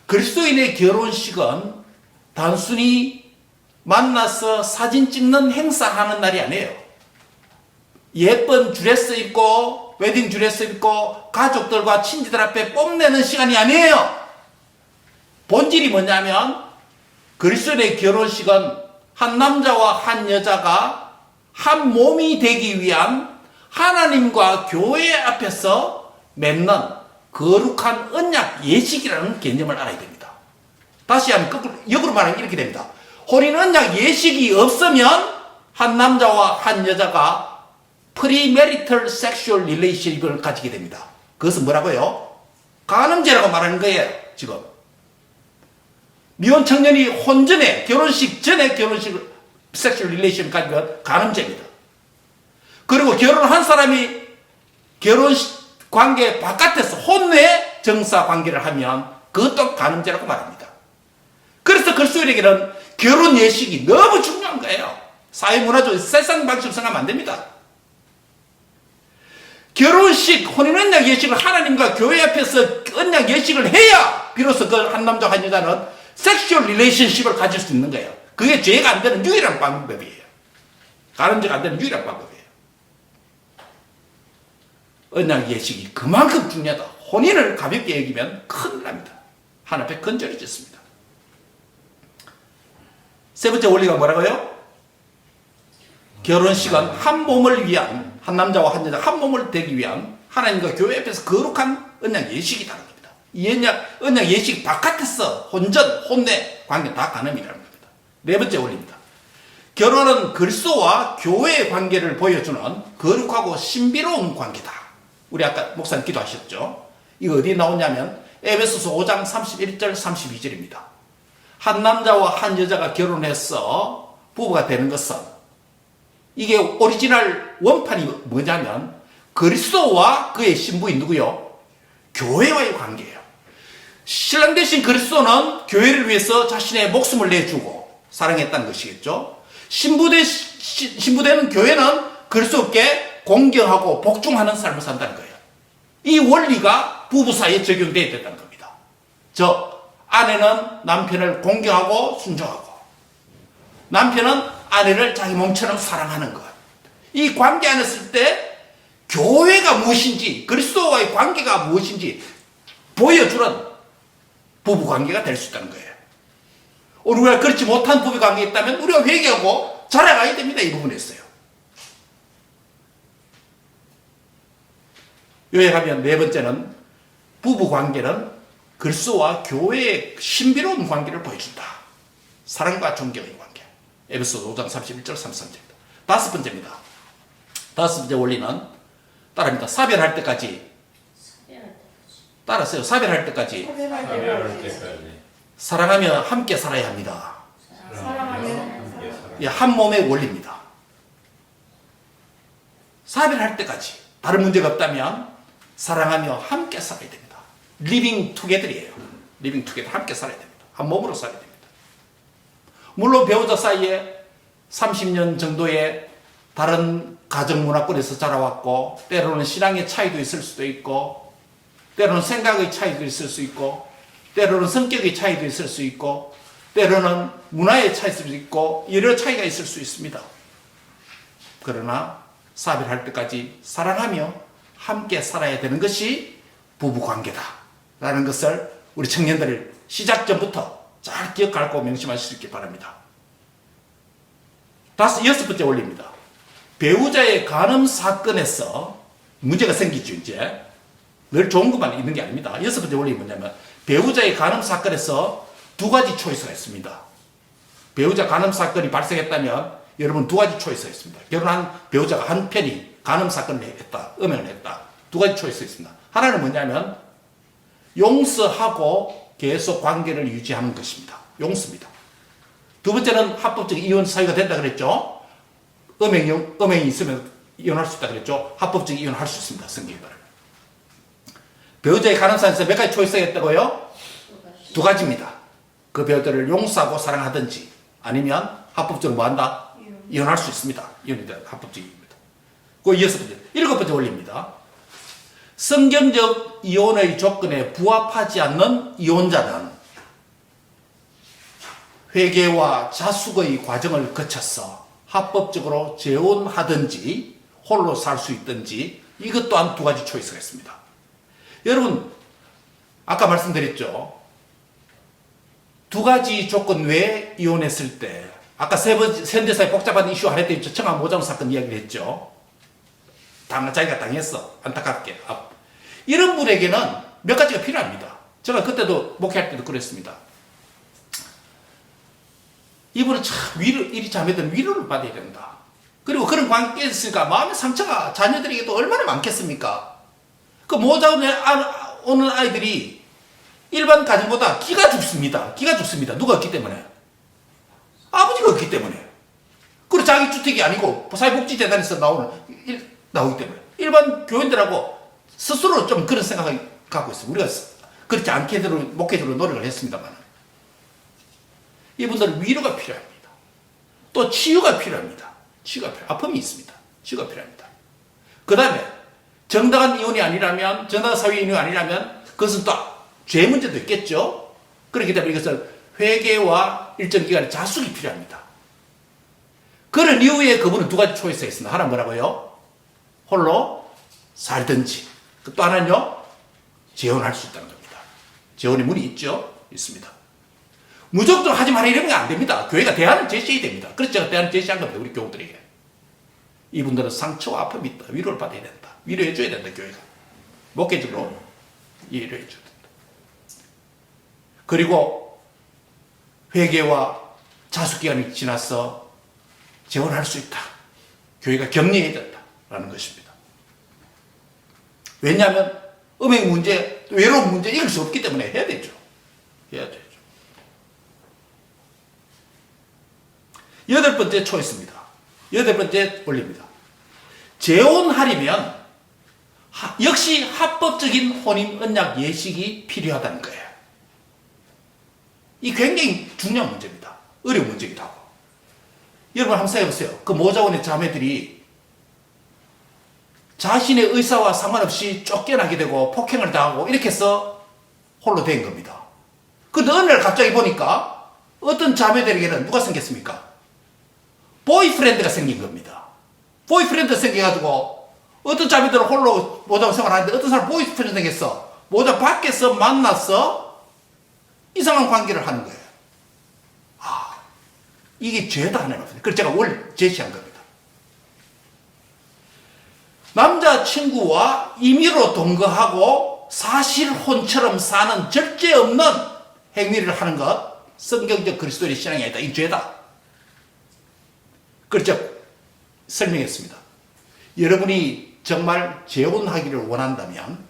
그리스도인의 결혼식은 단순히 만나서 사진 찍는 행사하는 날이 아니에요. 예쁜 드레스 입고 웨딩 드레스 입고 가족들과 친지들 앞에 뽐내는 시간이 아니에요. 본질이 뭐냐면 그리스도인의 결혼식은 한 남자와 한 여자가 한 몸이 되기 위한 하나님과 교회 앞에서 맺는 거룩한 언약 예식이라는 개념을 알아야 됩니다. 다시 한번 역으로 말하면 이렇게 됩니다. 혼인 언약 예식이 없으면 한 남자와 한 여자가 프리메리털 섹슈얼 릴레이션십을 가지게 됩니다. 그것은 뭐라고요? 간음죄라고 말하는 거예요. 지금 미혼 청년이 혼전에 결혼식 전에 결혼식 섹슈얼 릴레이션을 가지면 간음죄입니다. 그리고 결혼한 사람이 결혼식 관계 바깥에서 혼외 정사 관계를 하면 그것도 간음죄라고 말합니다. 그래서 그리스도인에게는 결혼 예식이 너무 중요한 거예요. 사회문화적 세상 방식으로 생각하면 안 됩니다. 결혼식, 혼인 언약 예식을 하나님과 교회 앞에서 언약 예식을 해야 비로소 그 한 남자 한 여자는 섹슈얼 릴레이션십을 가질 수 있는 거예요. 그게 죄가 안 되는 유일한 방법이에요. 간음죄가 안 되는 유일한 방법이에요. 언약 예식이 그만큼 중요하다. 혼인을 가볍게 여기면 큰일 납니다. 하나 앞에 건절이 짓습니다. 세 번째 원리가 뭐라고요? 결혼식은 한 몸을 위한 한 남자와 한 여자 한 몸을 되기 위한 하나님과 교회 앞에서 거룩한 언약 예식이라는 겁니다. 이 언약 예식 바깥에서 혼전, 혼내 관계 다 간음이라는 겁니다. 네 번째 원리입니다. 결혼은 그리스도와 교회의 관계를 보여주는 거룩하고 신비로운 관계다. 우리 아까 목사님 기도하셨죠? 이거 어디에 나오냐면 에베소서 5장 31절 32절입니다. 한 남자와 한 여자가 결혼해서 부부가 되는 것은 이게 오리지널 원판이 뭐냐면 그리스도와 그의 신부인 누구요? 교회와의 관계예요. 신랑 대신 그리스도는 교회를 위해서 자신의 목숨을 내주고 사랑했다는 것이겠죠. 신부되는 교회는 그리스도께 공경하고 복종하는 삶을 산다는 거예요. 이 원리가 부부 사이에 적용되어야 된다는 겁니다. 즉 아내는 남편을 공경하고 순종하고 남편은 아내를 자기 몸처럼 사랑하는 것. 이 관계 안에 있을 때 교회가 무엇인지 그리스도와의 관계가 무엇인지 보여주는 부부관계가 될 수 있다는 거예요. 우리가 그렇지 못한 부부관계가 있다면 우리가 회개하고 자라가야 됩니다. 이 부분에 있어요. 요약하면 네 번째는 부부관계는 그리스도와 교회의 신비로운 관계를 보여준다. 사랑과 존경의 관계. 에베소서 5장 31절 33절입니다. 다섯 번째입니다. 다섯 번째 원리는 따라합니다. 사별할 때까지. 따라서요. 사별할 때까지. 사랑하며 함께 살아야 합니다. 한 몸의 원리입니다. 사별할 때까지. 다른 문제가 없다면 사랑하며 함께 살아야 됩니다. 리빙 투게더이에요. 리빙 투게더. 함께 살아야 됩니다. 한 몸으로 살아야 됩니다. 물론 배우자 사이에 30년 정도의 다른 가정 문화권에서 자라왔고 때로는 신앙의 차이도 있을 수도 있고 때로는 생각의 차이도 있을 수 있고 때로는 성격의 차이도 있을 수 있고 때로는 문화의 차이도 있을 수 있고 여러 차이가 있을 수 있습니다. 그러나 사별할 때까지 사랑하며 함께 살아야 되는 것이 부부관계다 라는 것을 우리 청년들을 시작 전부터 잘 기억하고 명심하실 수 있길 바랍니다. 여섯 번째 원리입니다. 배우자의 간음 사건에서 문제가 생기죠. 이제 늘 좋은 것만 있는 게 아닙니다. 여섯 번째 원리는 뭐냐면 배우자의 간음 사건에서 두 가지 초이스가 있습니다. 배우자 간음 사건이 발생했다면 여러분 두 가지 초이스가 있습니다. 결혼한 배우자가 한 편이 간음 사건을 했다, 음행을 했다. 두 가지 초이스가 있습니다. 하나는 뭐냐면 용서하고 계속 관계를 유지하는 것입니다. 용서입니다. 두 번째는 합법적 이혼 사유가 된다 그랬죠. 음행이 있으면 이혼할 수 있다 그랬죠. 합법적 이혼할 수 있습니다. 성경에 따르면. 배우자의 간음사에서 몇 가지 초이스가 있다고요? 두 가지입니다. 그 배우자를 용서하고 사랑하든지 아니면 합법적으로 뭐 한다? 이혼할 수 있습니다. 이혼이 합법적입니다. 그 여섯 번째, 일곱 번째 원리입니다. 성경적 이혼의 조건에 부합하지 않는 이혼자는 회개와 자숙의 과정을 거쳐서 합법적으로 재혼하든지 홀로 살 수 있든지 이것 또한 두 가지 초이스가 있습니다. 여러분 아까 말씀드렸죠. 두 가지 조건 외에 이혼했을 때 아까 현대사의 복잡한 이슈 하나 때 청아 모장 사건 이야기를 했죠. 자기가 당했어. 안타깝게. 이런 분에게는 몇 가지가 필요합니다. 제가 그때도 목회할 때도 그랬습니다. 이분은 참 이리 자매들은 위로를 받아야 된다. 그리고 그런 관계에 있으니까 마음의 상처가 자녀들에게도 얼마나 많겠습니까? 그 모자 오는 아이들이 일반 가정보다 기가 죽습니다. 기가 죽습니다. 누가 없기 때문에? 아버지가 없기 때문에. 그리고 자기 주택이 아니고 사회복지재단에서 나오기 때문에. 일반 교인들하고 스스로 좀 그런 생각을 갖고 있어요. 우리가 그렇지 않게 목회적으로 노력을 했습니다만. 이분들은 위로가 필요합니다. 또 치유가 필요합니다. 아픔이 있습니다. 치유가 필요합니다. 그 다음에 정당한 이혼이 아니라면, 정당한 사회 이혼이 아니라면 그것은 또 죄 문제도 있겠죠. 그렇기 때문에 이것을 회개와 일정 기간의 자숙이 필요합니다. 그런 이후에 그분은 두 가지 초이스가 있습니다. 하나 뭐라고요? 홀로 살든지. 또 하나는요, 재혼할 수 있다는 겁니다. 재혼의 문이 있죠? 있습니다. 무조건 하지 마라 이러면 안 됩니다. 교회가 대안을 제시해야 됩니다. 그래서 제가 대안을 제시한 겁니다. 우리 교우들에게. 이분들은 상처와 아픔이 있다. 위로를 받아야 된다. 위로해줘야 된다. 교회가. 목회적으로 이해를 해줘야 된다. 그리고 회개와 자숙기간이 지나서 재혼할 수 있다. 교회가 격려해야 된다라는 것입니다. 왜냐하면 음행 문제, 외로움 문제 이길 수 없기 때문에 해야 되죠. 해야 되죠. 여덟 번째 초이스입니다. 여덟 번째 원리입니다. 재혼하려면 역시 합법적인 혼인 언약 예식이 필요하다는 거예요. 이 굉장히 중요한 문제입니다. 어려운 문제이기도 하고. 여러분 한번 생각해보세요. 그 모자원의 자매들이 자신의 의사와 상관없이 쫓겨나게 되고 폭행을 당하고 이렇게 해서 홀로 된 겁니다. 그런데 어느 날 갑자기 보니까 어떤 자매들에게는 누가 생겼습니까? 보이프렌드가 생긴 겁니다. 보이프렌드 생겨가지고 어떤 자매들은 홀로 모자 생활하는데 어떤 사람 보이프렌드 생겼어. 모자 밖에서 만나서 이상한 관계를 하는 거예요. 이게 죄다 하나님 앞에서. 그래서 제가 원래 제시한 겁니다. 남자친구와 임의로 동거하고 사실혼처럼 사는 절제 없는 행위를 하는 것, 성경적 그리스도인의 신앙이 아니다. 이 죄다. 그래서 설명했습니다. 여러분이 정말 재혼하기를 원한다면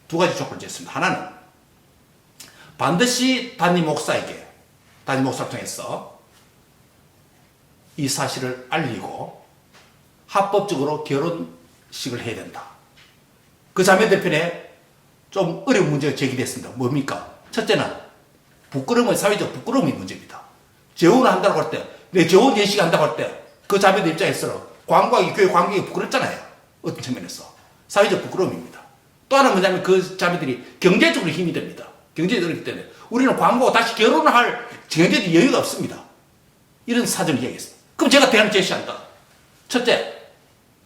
두 가지 조건을 냈습니다. 하나는 반드시 담임 목사를 통해서 이 사실을 알리고 합법적으로 결혼식을 해야 된다. 그 자매들 편에 좀 어려운 문제가 제기됐습니다. 뭡니까? 첫째는 사회적 부끄러움이 문제입니다. 재혼을 한다고 할 때, 내 재혼 예식 한다고 할 때, 그 자매들 입장에서는 교회 관계가 부끄럽잖아요. 어떤 측면에서. 사회적 부끄러움입니다. 또 하나 뭐냐면 그 자매들이 경제적으로 힘이 됩니다. 경제적으로 힘이 때문에 우리는 광고하고 다시 결혼을 할 경제적 여유가 없습니다. 이런 사정을 이야기했습니다. 그럼 제가 대안을 제시한다. 첫째,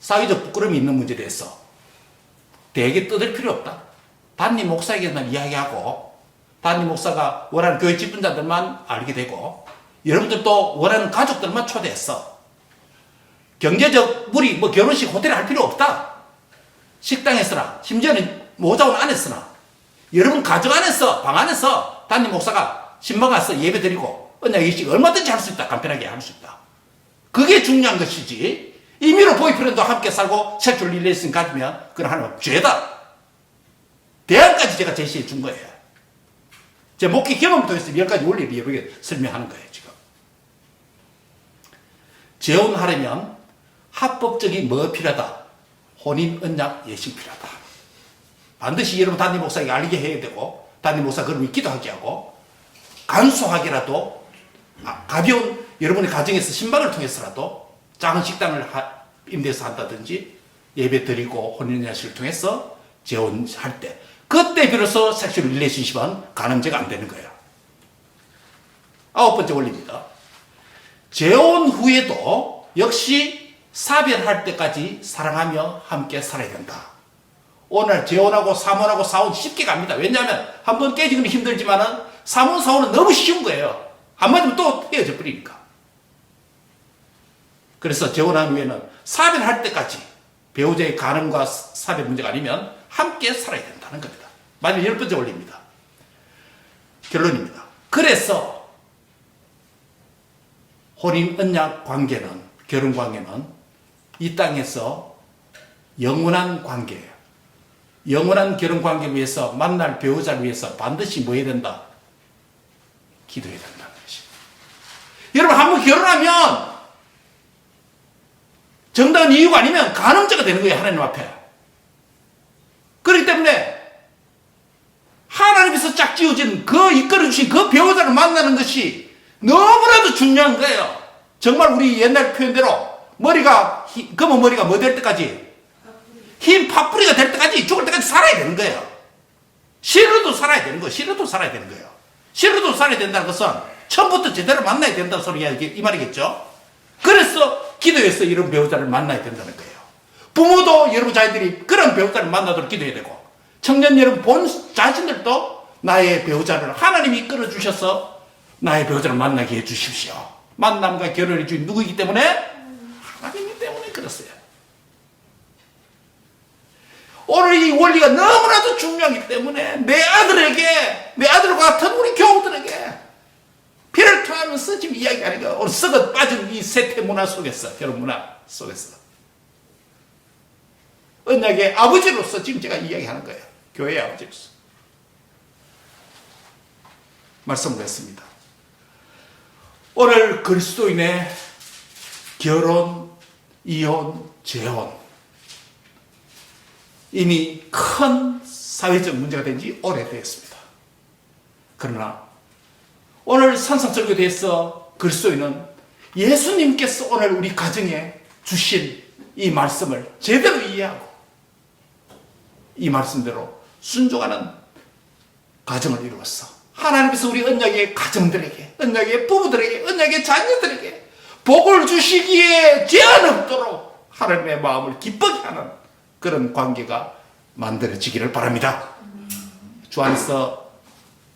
사회적 부끄러움이 있는 문제에 대해서 대개 떠들 필요 없다. 담임 목사에게만 이야기하고 담임 목사가 원하는 교회 집분자들만 알게 되고 여러분들도 원하는 가족들만 초대했어. 경제적 무리, 결혼식 호텔에 할 필요 없다. 식당에서나 심지어는 모자원 안에서나 여러분 가정 안에서 방 안에서 담임 목사가 신방 가서 예배 드리고 언약 예식 얼마든지 할 수 있다. 간편하게 할 수 있다. 그게 중요한 것이지. 임의로 보이프렌드와 함께 살고 섹슈얼 릴레이션 가지면 그건 하나는 죄다. 대안까지 제가 제시해 준 거예요. 제 목회 경험을 통해서 10가지 원리를 여러분에게 설명하는 거예요. 지금 재혼하려면 합법적인 뭐 필요하다? 혼인 언약 예식 필요하다. 반드시 여러분 담임 목사에게 알리게 해야 되고 담임 목사 그걸 위해 기도하게 하고 간소하게라도 가벼운 여러분의 가정에서 신방을 통해서라도 작은 식당을 임대해서 한다든지 예배 드리고 혼인연식을 통해서 재혼할 때 그때 비로소 섹슈얼 릴레이션십은 가늠죄가 안 되는 거예요. 9번째 원리입니다. 재혼 후에도 역시 사별할 때까지 사랑하며 함께 살아야 된다. 오늘 재혼하고 사모하고 사혼 쉽게 갑니다. 왜냐하면 한 번 깨지기는 힘들지만은 사모 사혼은 너무 쉬운 거예요. 안 맞으면 또 헤어져 버리니까. 그래서 재혼한 후에는 사별할 때까지 배우자의 간음과 사별 문제가 아니면 함께 살아야 된다는 겁니다. 마지막 10번째 원리입니다. 결론입니다. 그래서 혼인 언약 관계는, 결혼 관계는 이 땅에서 영원한 관계예요. 영원한 결혼 관계를 위해서 만날 배우자를 위해서 반드시 뭐 해야 된다? 기도해야 된다는 것입니다. 여러분 한번 결혼하면 정당한 이유가 아니면 간음죄가 되는 거예요. 하나님 앞에. 그렇기 때문에 하나님께서 짝 지어진 이끌어주신 그 배우자를 만나는 것이 너무나도 중요한 거예요. 정말 우리 옛날 표현대로 검은 머리가 뭐 될 때까지 흰 팥뿌리가 될 때까지 죽을 때까지 살아야 되는 거예요. 싫어도 살아야 되는 거예요. 싫어도 살아야 되는 거예요. 싫어도 살아야 된다는 것은 처음부터 제대로 만나야 된다는 소리가 이 말이겠죠. 그래서 기도해서 이런 배우자를 만나야 된다는 거예요. 부모도 여러분 자녀들이 그런 배우자를 만나도록 기도해야 되고 청년 여러분 본 자신들도 나의 배우자를 하나님이 이끌어 주셔서 나의 배우자를 만나게 해 주십시오. 만남과 결혼의 주인 누구이기 때문에? 하나님이기 때문에 그렇어요. 오늘 이 원리가 너무나도 중요하기 때문에 내 아들과 같은 우리 교우들에게 피를 토하면서 지금 이야기하는 거예요. 오늘 썩어 빠진 이 세태 문화 속에서, 결혼 문화 속에서. 언약의 아버지로서 지금 제가 이야기하는 거예요. 교회의 아버지로서. 말씀을 했습니다. 오늘 그리스도인의 결혼, 이혼, 재혼 이미 큰 사회적 문제가 된 지 오래되었습니다. 그러나 오늘 산상설교에 대해서 그리스도인은 예수님께서 오늘 우리 가정에 주신 이 말씀을 제대로 이해하고 이 말씀대로 순종하는 가정을 이루었어. 하나님께서 우리 언약의 가정들에게, 언약의 부부들에게, 언약의 자녀들에게 복을 주시기에 제한 없도록 하나님의 마음을 기쁘게 하는 그런 관계가 만들어지기를 바랍니다. 주 안에서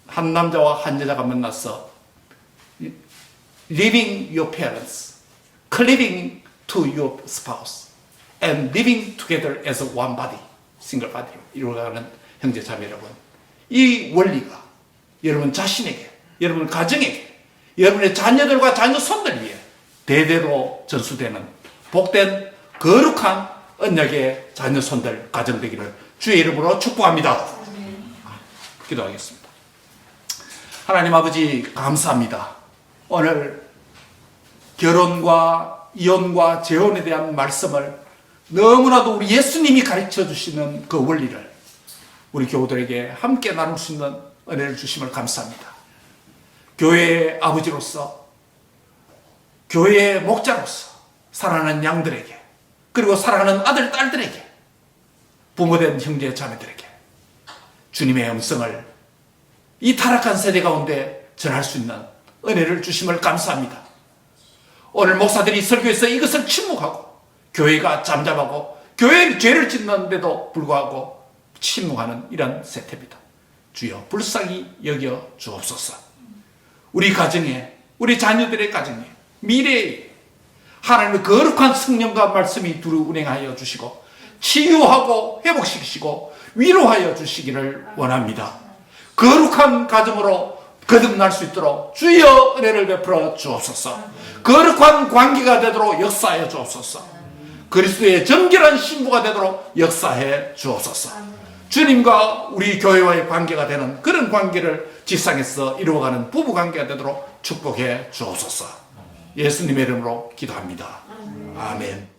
한 남자와 한 여자가 만나서 Living your parents, cleaving to your spouse, and living together as one body, single body 이루어가는 형제 자매 여러분, 이 원리가 여러분 자신에게, 여러분 가정에게, 여러분의 자녀들과 자녀 손들 위해 대대로 전수되는 복된 거룩한 언약의 자녀 손들 가정 되기를 주의 이름으로 축복합니다. 기도하겠습니다. 하나님 아버지 감사합니다. 오늘 결혼과 이혼과 재혼에 대한 말씀을 너무나도 우리 예수님이 가르쳐 주시는 그 원리를 우리 교우들에게 함께 나눌 수 있는 은혜를 주심을 감사합니다. 교회의 아버지로서, 교회의 목자로서 사랑하는 양들에게, 그리고 사랑하는 아들, 딸들에게, 부모된 형제 자매들에게 주님의 음성을 이 타락한 세대 가운데 전할 수 있는 은혜를 주심을 감사합니다. 오늘 목사들이 설교에서 이것을 침묵하고 교회가 잠잠하고 교회의 죄를 짓는데도 불구하고 침묵하는 이런 세태입니다. 주여 불쌍히 여겨 주옵소서. 우리 가정에, 우리 자녀들의 가정에, 미래에 하나님의 거룩한 성령과 말씀이 두루 운행하여 주시고 치유하고 회복시키시고 위로하여 주시기를 원합니다. 거룩한 가정으로 거듭날 수 있도록 주여 은혜를 베풀어 주옵소서. 거룩한 관계가 되도록 역사하여 주옵소서. 그리스도의 정결한 신부가 되도록 역사해 주옵소서. 주님과 우리 교회와의 관계가 되는 그런 관계를 지상에서 이루어가는 부부 관계가 되도록 축복해 주옵소서. 예수님의 이름으로 기도합니다. 아멘.